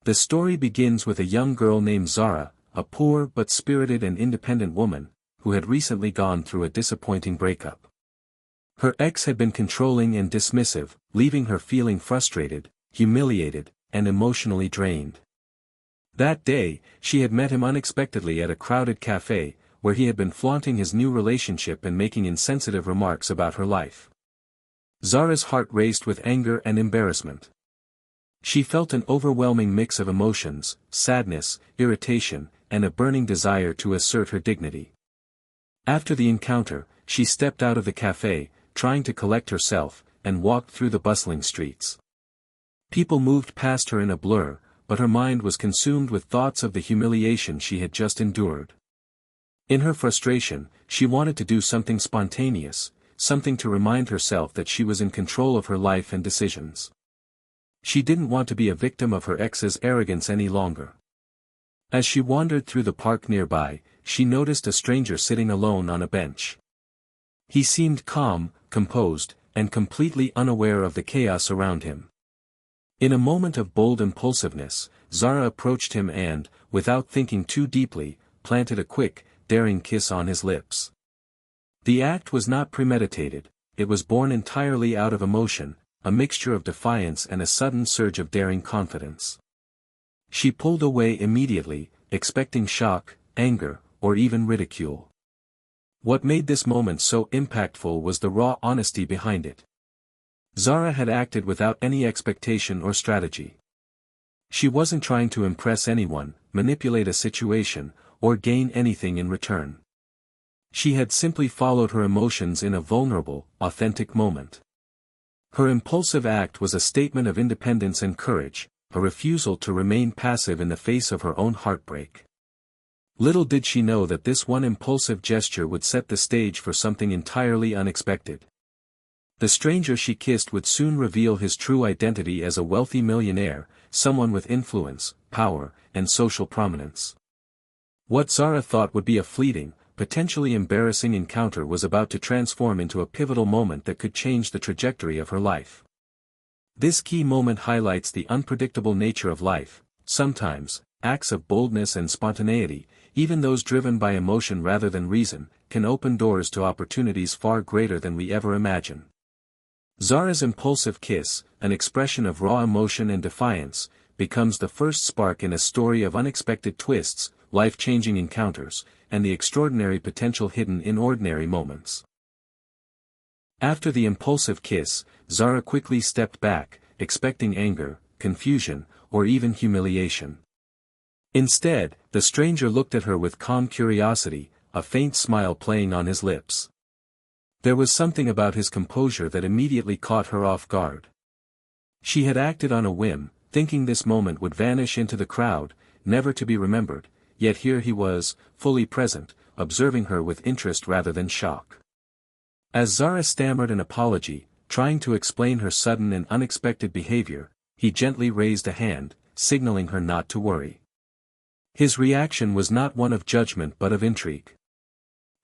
The story begins with a young girl named Zara, a poor but spirited and independent woman, who had recently gone through a disappointing breakup. Her ex had been controlling and dismissive, leaving her feeling frustrated, humiliated, and emotionally drained. That day, she had met him unexpectedly at a crowded cafe, where he had been flaunting his new relationship and making insensitive remarks about her life. Zara's heart raced with anger and embarrassment. She felt an overwhelming mix of emotions, sadness, irritation, and a burning desire to assert her dignity. After the encounter, she stepped out of the cafe, trying to collect herself, and walked through the bustling streets. People moved past her in a blur, but her mind was consumed with thoughts of the humiliation she had just endured. In her frustration, she wanted to do something spontaneous, something to remind herself that she was in control of her life and decisions. She didn't want to be a victim of her ex's arrogance any longer. As she wandered through the park nearby, she noticed a stranger sitting alone on a bench. He seemed calm, composed, and completely unaware of the chaos around him. In a moment of bold impulsiveness, Zara approached him and, without thinking too deeply, planted a quick, daring kiss on his lips. The act was not premeditated, it was born entirely out of emotion, a mixture of defiance and a sudden surge of daring confidence. She pulled away immediately, expecting shock, anger, or even ridicule. What made this moment so impactful was the raw honesty behind it. Zara had acted without any expectation or strategy. She wasn't trying to impress anyone, manipulate a situation, or gain anything in return. She had simply followed her emotions in a vulnerable, authentic moment. Her impulsive act was a statement of independence and courage, a refusal to remain passive in the face of her own heartbreak. Little did she know that this one impulsive gesture would set the stage for something entirely unexpected. The stranger she kissed would soon reveal his true identity as a wealthy millionaire, someone with influence, power, and social prominence. What Zara thought would be a fleeting, potentially embarrassing encounter was about to transform into a pivotal moment that could change the trajectory of her life. This key moment highlights the unpredictable nature of life. Sometimes, acts of boldness and spontaneity, even those driven by emotion rather than reason, can open doors to opportunities far greater than we ever imagine. Zara's impulsive kiss, an expression of raw emotion and defiance, becomes the first spark in a story of unexpected twists, life-changing encounters, and the extraordinary potential hidden in ordinary moments. After the impulsive kiss, Zara quickly stepped back, expecting anger, confusion, or even humiliation. Instead, the stranger looked at her with calm curiosity, a faint smile playing on his lips. There was something about his composure that immediately caught her off guard. She had acted on a whim, thinking this moment would vanish into the crowd, never to be remembered, yet here he was, fully present, observing her with interest rather than shock. As Zara stammered an apology, trying to explain her sudden and unexpected behavior, he gently raised a hand, signaling her not to worry. His reaction was not one of judgment but of intrigue.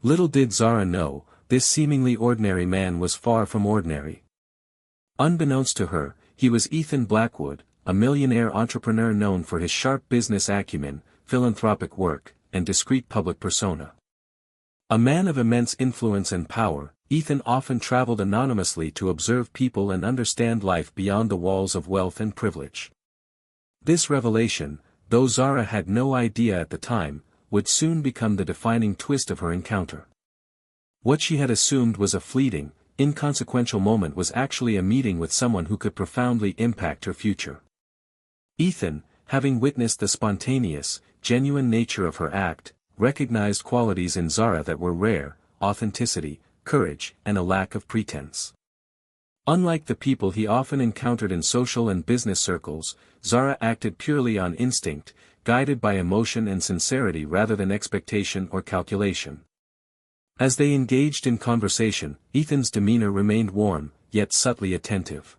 Little did Zara know, this seemingly ordinary man was far from ordinary. Unbeknownst to her, he was Ethan Blackwood, a millionaire entrepreneur known for his sharp business acumen, philanthropic work, and discreet public persona. A man of immense influence and power, Ethan often traveled anonymously to observe people and understand life beyond the walls of wealth and privilege. This revelation, though Zara had no idea at the time, would soon become the defining twist of her encounter. What she had assumed was a fleeting, inconsequential moment was actually a meeting with someone who could profoundly impact her future. Ethan, having witnessed the spontaneous, genuine nature of her act, recognized qualities in Zara that were rare: authenticity, courage, and a lack of pretense. Unlike the people he often encountered in social and business circles, Zara acted purely on instinct, guided by emotion and sincerity rather than expectation or calculation. As they engaged in conversation, Ethan's demeanor remained warm, yet subtly attentive.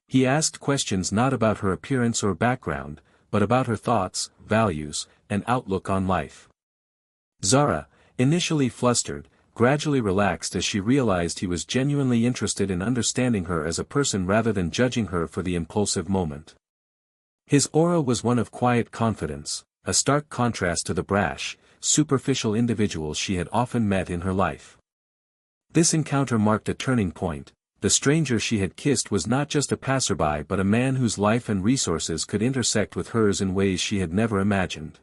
He asked questions not about her appearance or background, but about her thoughts, values, and outlook on life. Zara, initially flustered, gradually relaxed as she realized he was genuinely interested in understanding her as a person rather than judging her for the impulsive moment. His aura was one of quiet confidence, a stark contrast to the brash, superficial individuals she had often met in her life. This encounter marked a turning point. The stranger she had kissed was not just a passerby but a man whose life and resources could intersect with hers in ways she had never imagined.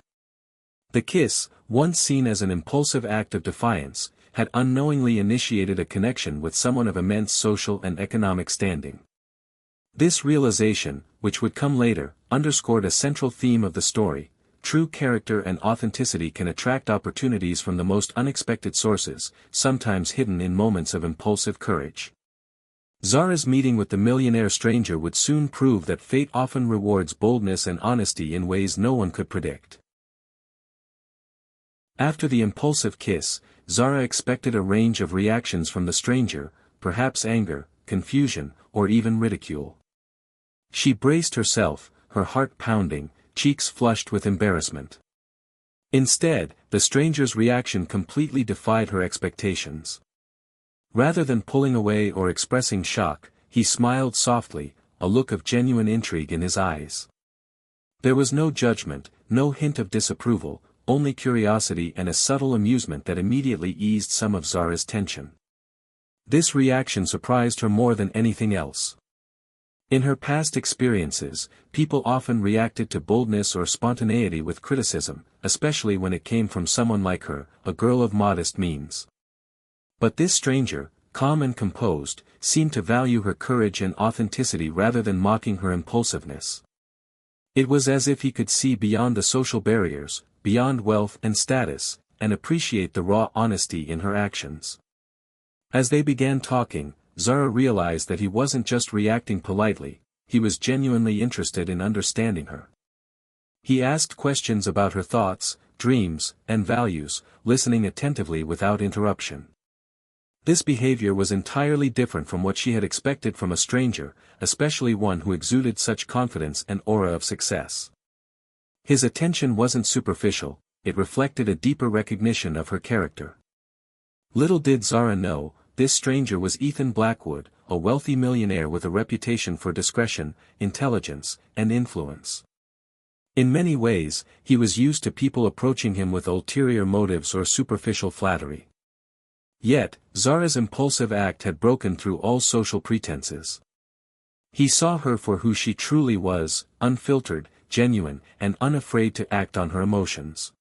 The kiss, once seen as an impulsive act of defiance, had unknowingly initiated a connection with someone of immense social and economic standing. This realization, which would come later, underscored a central theme of the story: true character and authenticity can attract opportunities from the most unexpected sources, sometimes hidden in moments of impulsive courage. Zara's meeting with the millionaire stranger would soon prove that fate often rewards boldness and honesty in ways no one could predict. After the impulsive kiss, Zara expected a range of reactions from the stranger, perhaps anger, confusion, or even ridicule. She braced herself, her heart pounding, cheeks flushed with embarrassment. Instead, the stranger's reaction completely defied her expectations. Rather than pulling away or expressing shock, he smiled softly, a look of genuine intrigue in his eyes. There was no judgment, no hint of disapproval, only curiosity and a subtle amusement that immediately eased some of Zara's tension. This reaction surprised her more than anything else. In her past experiences, people often reacted to boldness or spontaneity with criticism, especially when it came from someone like her, a girl of modest means. But this stranger, calm and composed, seemed to value her courage and authenticity rather than mocking her impulsiveness. It was as if he could see beyond the social barriers, beyond wealth and status, and appreciate the raw honesty in her actions. As they began talking, Zara realized that he wasn't just reacting politely, he was genuinely interested in understanding her. He asked questions about her thoughts, dreams, and values, listening attentively without interruption. This behavior was entirely different from what she had expected from a stranger, especially one who exuded such confidence and aura of success. His attention wasn't superficial, it reflected a deeper recognition of her character. Little did Zara know, this stranger was Ethan Blackwood, a wealthy millionaire with a reputation for discretion, intelligence, and influence. In many ways, he was used to people approaching him with ulterior motives or superficial flattery. Yet, Zara's impulsive act had broken through all social pretenses. He saw her for who she truly was, unfiltered, genuine, and unafraid to act on her emotions.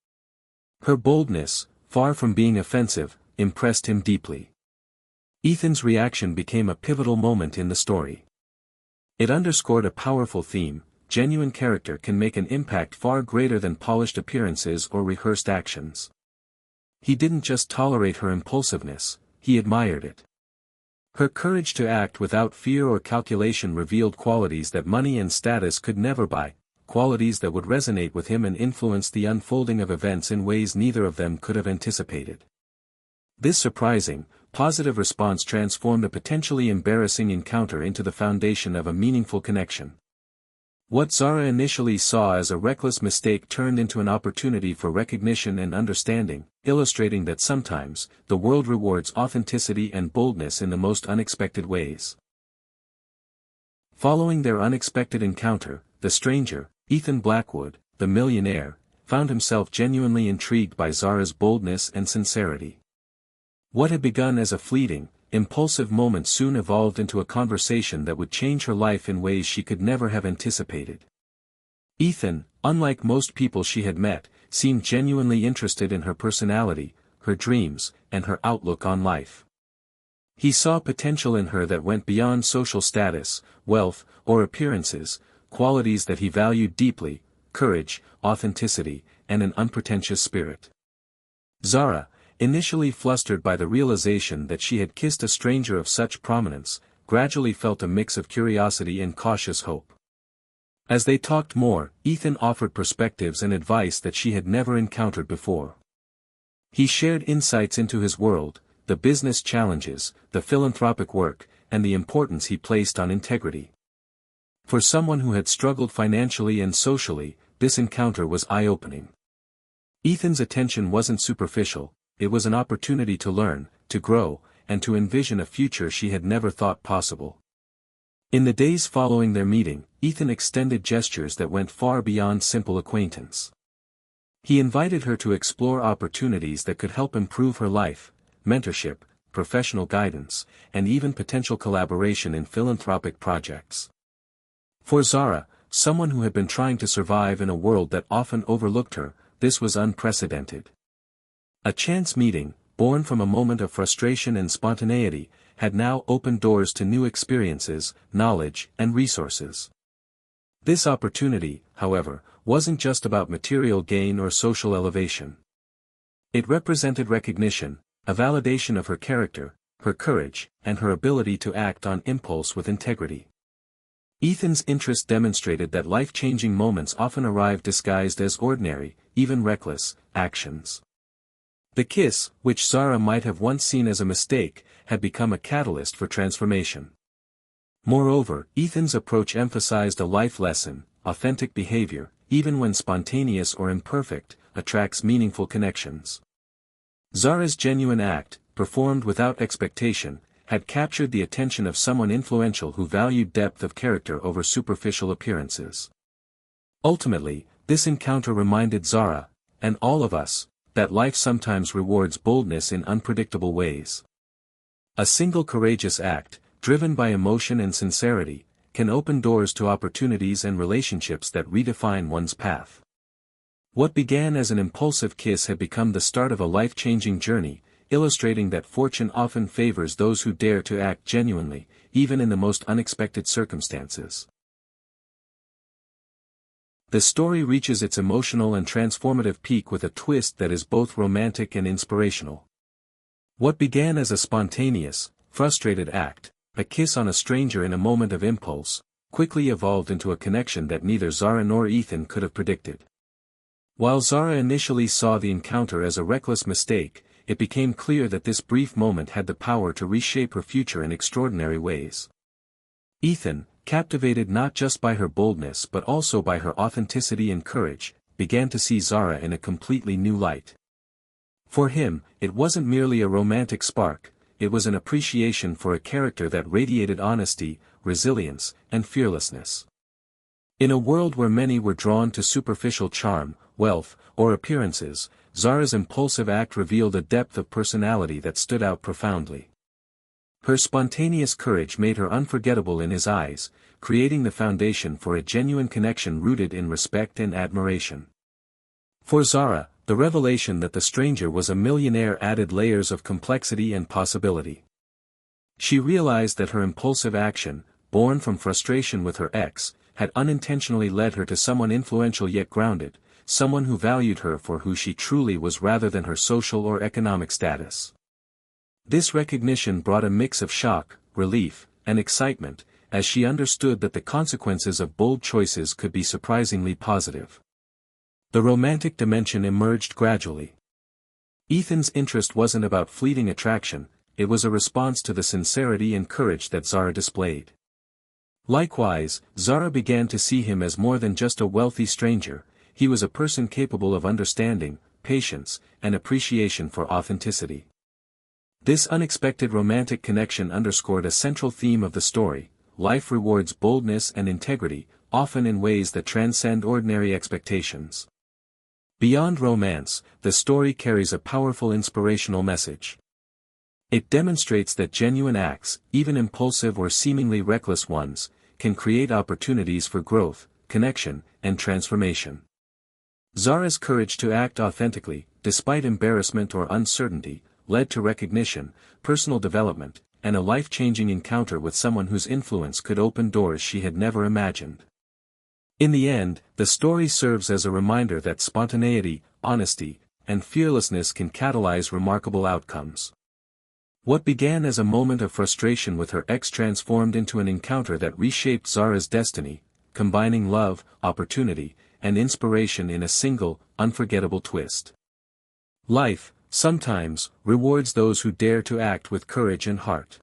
Her boldness, far from being offensive, impressed him deeply. Ethan's reaction became a pivotal moment in the story. It underscored a powerful theme: genuine character can make an impact far greater than polished appearances or rehearsed actions. He didn't just tolerate her impulsiveness, he admired it. Her courage to act without fear or calculation revealed qualities that money and status could never buy, qualities that would resonate with him and influence the unfolding of events in ways neither of them could have anticipated. This surprising, positive response transformed a potentially embarrassing encounter into the foundation of a meaningful connection. What Zara initially saw as a reckless mistake turned into an opportunity for recognition and understanding, illustrating that sometimes, the world rewards authenticity and boldness in the most unexpected ways. Following their unexpected encounter, the stranger, Ethan Blackwood, the millionaire, found himself genuinely intrigued by Zara's boldness and sincerity. What had begun as a fleeting, impulsive moment soon evolved into a conversation that would change her life in ways she could never have anticipated. Ethan, unlike most people she had met, seemed genuinely interested in her personality, her dreams, and her outlook on life. He saw potential in her that went beyond social status, wealth, or appearances, qualities that he valued deeply: courage, authenticity, and an unpretentious spirit. Zara, initially flustered by the realization that she had kissed a stranger of such prominence, gradually felt a mix of curiosity and cautious hope. As they talked more, Ethan offered perspectives and advice that she had never encountered before. He shared insights into his world, the business challenges, the philanthropic work, and the importance he placed on integrity. For someone who had struggled financially and socially, this encounter was eye-opening. Ethan's attention wasn't superficial. It was an opportunity to learn, to grow, and to envision a future she had never thought possible. In the days following their meeting, Ethan extended gestures that went far beyond simple acquaintance. He invited her to explore opportunities that could help improve her life, mentorship, professional guidance, and even potential collaboration in philanthropic projects. For Zara, someone who had been trying to survive in a world that often overlooked her, this was unprecedented. A chance meeting, born from a moment of frustration and spontaneity, had now opened doors to new experiences, knowledge, and resources. This opportunity, however, wasn't just about material gain or social elevation. It represented recognition, a validation of her character, her courage, and her ability to act on impulse with integrity. Ethan's interest demonstrated that life-changing moments often arrive disguised as ordinary, even reckless, actions. The kiss, which Zara might have once seen as a mistake, had become a catalyst for transformation. Moreover, Ethan's approach emphasized a life lesson: authentic behavior, even when spontaneous or imperfect, attracts meaningful connections. Zara's genuine act, performed without expectation, had captured the attention of someone influential who valued depth of character over superficial appearances. Ultimately, this encounter reminded Zara, and all of us, that life sometimes rewards boldness in unpredictable ways. A single courageous act, driven by emotion and sincerity, can open doors to opportunities and relationships that redefine one's path. What began as an impulsive kiss had become the start of a life-changing journey, illustrating that fortune often favors those who dare to act genuinely, even in the most unexpected circumstances. The story reaches its emotional and transformative peak with a twist that is both romantic and inspirational. What began as a spontaneous, frustrated act, a kiss on a stranger in a moment of impulse, quickly evolved into a connection that neither Zara nor Ethan could have predicted. While Zara initially saw the encounter as a reckless mistake, it became clear that this brief moment had the power to reshape her future in extraordinary ways. Ethan, captivated not just by her boldness but also by her authenticity and courage, began to see Zara in a completely new light. For him, it wasn't merely a romantic spark, it was an appreciation for a character that radiated honesty, resilience, and fearlessness. In a world where many were drawn to superficial charm, wealth, or appearances, Zara's impulsive act revealed a depth of personality that stood out profoundly. Her spontaneous courage made her unforgettable in his eyes, creating the foundation for a genuine connection rooted in respect and admiration. For Zara, the revelation that the stranger was a millionaire added layers of complexity and possibility. She realized that her impulsive action, born from frustration with her ex, had unintentionally led her to someone influential yet grounded, someone who valued her for who she truly was rather than her social or economic status. This recognition brought a mix of shock, relief, and excitement, as she understood that the consequences of bold choices could be surprisingly positive. The romantic dimension emerged gradually. Ethan's interest wasn't about fleeting attraction, it was a response to the sincerity and courage that Zara displayed. Likewise, Zara began to see him as more than just a wealthy stranger. He was a person capable of understanding, patience, and appreciation for authenticity. This unexpected romantic connection underscored a central theme of the story: life rewards boldness and integrity, often in ways that transcend ordinary expectations. Beyond romance, the story carries a powerful inspirational message. It demonstrates that genuine acts, even impulsive or seemingly reckless ones, can create opportunities for growth, connection, and transformation. Zara's courage to act authentically, despite embarrassment or uncertainty, led to recognition, personal development, and a life-changing encounter with someone whose influence could open doors she had never imagined. In the end, the story serves as a reminder that spontaneity, honesty, and fearlessness can catalyze remarkable outcomes. What began as a moment of frustration with her ex transformed into an encounter that reshaped Zara's destiny, combining love, opportunity, and inspiration in a single, unforgettable twist. Life, sometimes, rewards those who dare to act with courage and heart.